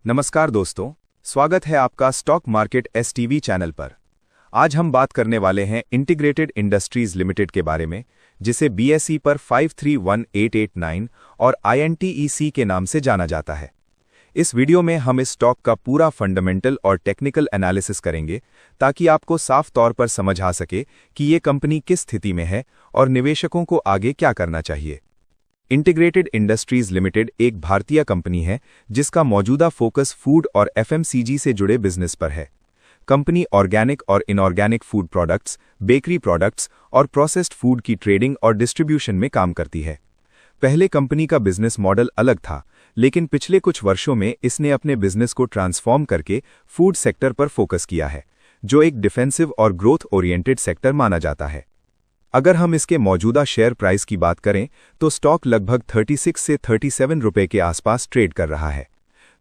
नमस्कार दोस्तों, स्वागत है आपका स्टॉक मार्केट एसटीवी चैनल पर। आज हम बात करने वाले हैं इंटीग्रेटेड इंडस्ट्रीज लिमिटेड के बारे में, जिसे बीएसई पर 531889 और आईएनटीईसी के नाम से जाना जाता है। इस वीडियो में हम इस स्टॉक का पूरा फंडामेंटल और टेक्निकल एनालिसिस करेंगे ताकि आपको साफ तौर पर समझ आ सके कि ये कंपनी किस स्थिति में है और निवेशकों को आगे क्या करना चाहिए। इंटीग्रेटेड इंडस्ट्रीज लिमिटेड एक भारतीय कंपनी है जिसका मौजूदा फोकस फूड और एफएमसीजी से जुड़े बिजनेस पर है। कंपनी ऑर्गेनिक और inorganic food products, bakery products और प्रोसेस्ड फूड की ट्रेडिंग और डिस्ट्रीब्यूशन में काम करती है। पहले कंपनी का बिजनेस मॉडल अलग था, लेकिन पिछले कुछ वर्षों में इसने अपने बिजनेस को ट्रांसफॉर्म करके फूड सेक्टर पर फोकस किया है, जो एक डिफेंसिव और ग्रोथ ओरिएंटेड सेक्टर माना जाता है। अगर हम इसके मौजूदा शेयर प्राइस की बात करें तो स्टॉक लगभग 36 से 37 रुपए के आसपास ट्रेड कर रहा है।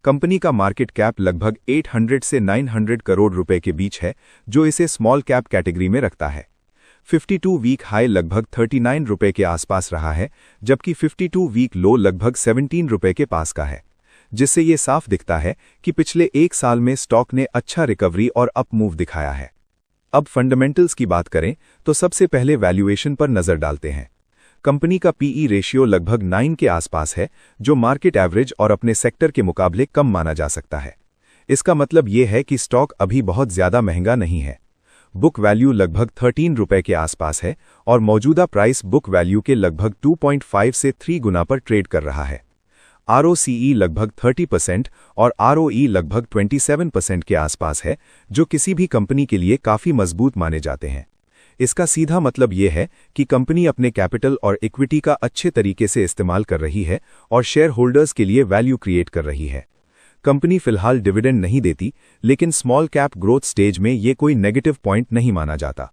कंपनी का मार्केट कैप लगभग 800 से 900 करोड़ रुपए के बीच है, जो इसे स्मॉल कैप कैटेगरी में रखता है। 52 वीक हाई लगभग 39 रुपए के आसपास रहा है, जबकि 52 वीक लो लगभग 17 रुपए के पास का है, जिससे ये साफ दिखता है कि पिछले एक साल में स्टॉक ने अच्छा रिकवरी और अप मूव दिखाया है। अब फंडामेंटल्स की बात करें तो सबसे पहले वैल्यूएशन पर नजर डालते हैं। कंपनी का पीई रेशियो लगभग 9 के आसपास है, जो मार्केट एवरेज और अपने सेक्टर के मुकाबले कम माना जा सकता है। इसका मतलब यह है कि स्टॉक अभी बहुत ज्यादा महंगा नहीं है। बुक वैल्यू लगभग 13 रुपए के आसपास है और मौजूदा प्राइस बुक वैल्यू के लगभग 2.5 से 3 गुना पर ट्रेड कर रहा है। आरओसीई लगभग 30% और आरओई लगभग 27% के आसपास है, जो किसी भी कंपनी के लिए काफी मजबूत माने जाते हैं। इसका सीधा मतलब यह है कि कंपनी अपने कैपिटल और इक्विटी का अच्छे तरीके से इस्तेमाल कर रही है और शेयर होल्डर्स के लिए वैल्यू क्रिएट कर रही है। कंपनी फिलहाल डिविडेंड नहीं देती, लेकिन स्मॉल कैप ग्रोथ स्टेज में ये कोई नेगेटिव पॉइंट नहीं माना जाता।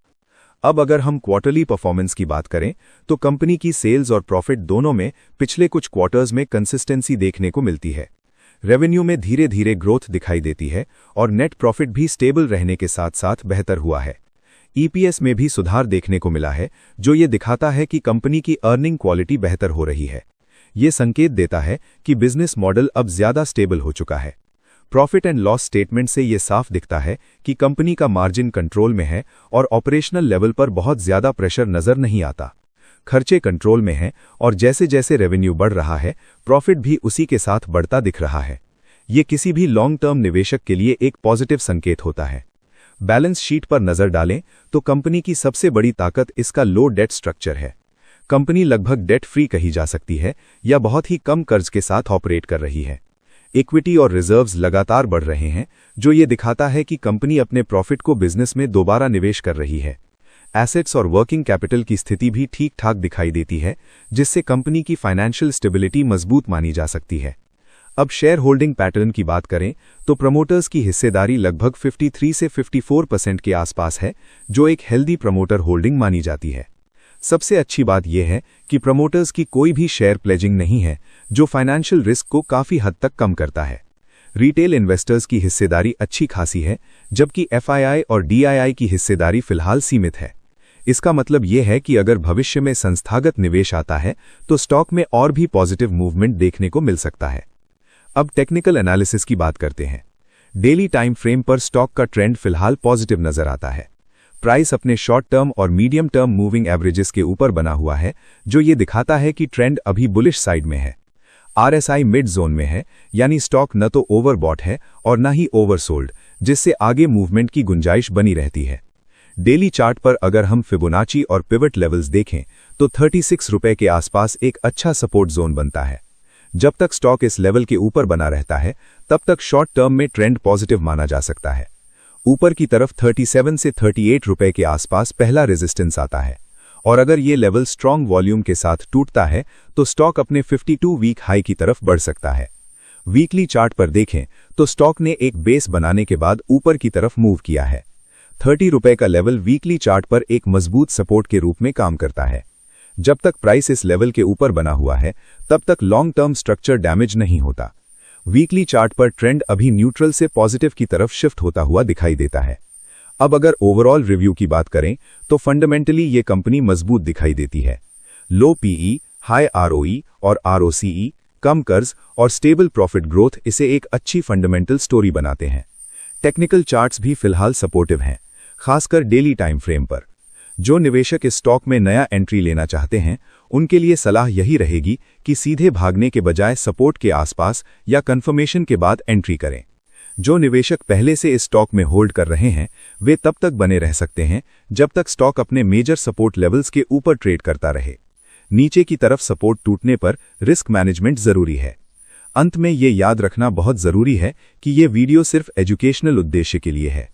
अब अगर हम क्वार्टरली परफॉर्मेंस की बात करें तो कंपनी की सेल्स और प्रॉफिट दोनों में पिछले कुछ क्वार्टर्स में कंसिस्टेंसी देखने को मिलती है। रेवेन्यू में धीरे धीरे ग्रोथ दिखाई देती है और नेट प्रॉफिट भी स्टेबल रहने के साथ साथ बेहतर हुआ है। ईपीएस में भी सुधार देखने को मिला है, जो ये दिखाता है कि कंपनी की अर्निंग क्वालिटी बेहतर हो रही है। ये संकेत देता है कि बिजनेस मॉडल अब ज्यादा स्टेबल हो चुका है। प्रॉफिट एंड लॉस स्टेटमेंट से ये साफ दिखता है कि कंपनी का मार्जिन कंट्रोल में है और ऑपरेशनल लेवल पर बहुत ज्यादा प्रेशर नजर नहीं आता। खर्चे कंट्रोल में हैं और जैसे जैसे रेवेन्यू बढ़ रहा है, प्रॉफिट भी उसी के साथ बढ़ता दिख रहा है। ये किसी भी लॉन्ग टर्म निवेशक के लिए एक पॉजिटिव संकेत होता है। बैलेंस शीट पर नजर डालें तो कंपनी की सबसे बड़ी ताकत इसका लो डेट स्ट्रक्चर है। कंपनी लगभग डेट फ्री कही जा सकती है या बहुत ही कम कर्ज के साथ ऑपरेट कर रही है। इक्विटी और रिजर्व्स लगातार बढ़ रहे हैं, जो ये दिखाता है कि कंपनी अपने प्रॉफिट को बिजनेस में दोबारा निवेश कर रही है। एसेट्स और वर्किंग कैपिटल की स्थिति भी ठीक ठाक दिखाई देती है, जिससे कंपनी की फाइनेंशियल स्टेबिलिटी मजबूत मानी जा सकती है। अब शेयर होल्डिंग पैटर्न की बात करें तो प्रमोटर्स की हिस्सेदारी लगभग 53 से 54% के आसपास है, जो एक हेल्दी प्रमोटर होल्डिंग मानी जाती है। सबसे अच्छी बात यह है कि प्रमोटर्स की कोई भी शेयर प्लेजिंग नहीं है, जो फाइनेंशियल रिस्क को काफी हद तक कम करता है। रिटेल इन्वेस्टर्स की हिस्सेदारी अच्छी खासी है, जबकि एफआईआई और डीआईआई की हिस्सेदारी फिलहाल सीमित है। इसका मतलब यह है कि अगर भविष्य में संस्थागत निवेश आता है तो स्टॉक में और भी पॉजिटिव मूवमेंट देखने को मिल सकता है। अब टेक्निकल एनालिसिस की बात करते हैं। डेली टाइम फ्रेम पर स्टॉक का ट्रेंड फिलहाल पॉजिटिव नजर आता है। प्राइस अपने शॉर्ट टर्म और मीडियम टर्म मूविंग एवरेजेस के ऊपर बना हुआ है, जो ये दिखाता है कि ट्रेंड अभी बुलिश साइड में है। आरएसआई मिड जोन में है, यानी स्टॉक न तो ओवरबॉट है और न ही ओवरसोल्ड, जिससे आगे मूवमेंट की गुंजाइश बनी रहती है। डेली चार्ट पर अगर हम फिबोनाची और पिवट लेवल्स देखें तो 36 रुपए के आसपास एक अच्छा सपोर्ट जोन बनता है। जब तक स्टॉक इस लेवल के ऊपर बना रहता है, तब तक शॉर्ट टर्म में ट्रेंड पॉजिटिव माना जा सकता है। ऊपर की तरफ 37 से 38 रुपए के आसपास पहला रेजिस्टेंस आता है, और अगर ये लेवल स्ट्रॉन्ग वॉल्यूम के साथ टूटता है तो स्टॉक अपने 52 वीक हाई की तरफ बढ़ सकता है। वीकली चार्ट पर देखें तो स्टॉक ने एक बेस बनाने के बाद ऊपर की तरफ मूव किया है। 30 रुपए का लेवल वीकली चार्ट पर एक मजबूत सपोर्ट के रूप में काम करता है। जब तक प्राइस इस लेवल के ऊपर बना हुआ है, तब तक लॉन्ग टर्म स्ट्रक्चर डैमेज नहीं होता। वीकली चार्ट पर ट्रेंड अभी न्यूट्रल से पॉजिटिव की तरफ शिफ्ट होता हुआ दिखाई देता है। अब अगर ओवरऑल रिव्यू की बात करें तो फंडामेंटली ये कंपनी मजबूत दिखाई देती है। लो पीई, हाई आरओई और आरओसीई कम कर्ज और स्टेबल प्रॉफिट ग्रोथ इसे एक अच्छी फंडामेंटल स्टोरी बनाते हैं। टेक्निकल चार्ट्स भी फिलहाल सपोर्टिव हैं, खासकर डेली टाइम फ्रेम पर। जो निवेशक इस स्टॉक में नया एंट्री लेना चाहते हैं, उनके लिए सलाह यही रहेगी कि सीधे भागने के बजाय सपोर्ट के आसपास या कंफर्मेशन के बाद एंट्री करें। जो निवेशक पहले से इस स्टॉक में होल्ड कर रहे हैं, वे तब तक बने रह सकते हैं जब तक स्टॉक अपने मेजर सपोर्ट लेवल्स के ऊपर ट्रेड करता रहे। नीचे की तरफ सपोर्ट टूटने पर रिस्क मैनेजमेंट जरूरी है। अंत में ये याद रखना बहुत जरूरी है कि ये वीडियो सिर्फ एजुकेशनल उद्देश्य के लिए है।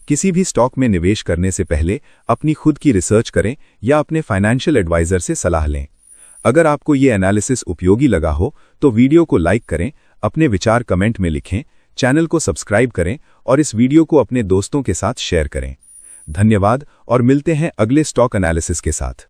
किसी भी स्टॉक में निवेश करने से पहले अपनी खुद की रिसर्च करें या अपने फाइनेंशियल एडवाइजर से सलाह लें। अगर आपको ये एनालिसिस उपयोगी लगा हो तो वीडियो को लाइक करें, अपने विचार कमेंट में लिखें, चैनल को सब्सक्राइब करें और इस वीडियो को अपने दोस्तों के साथ शेयर करें। धन्यवाद और मिलते हैं अगले स्टॉक एनालिसिस के साथ।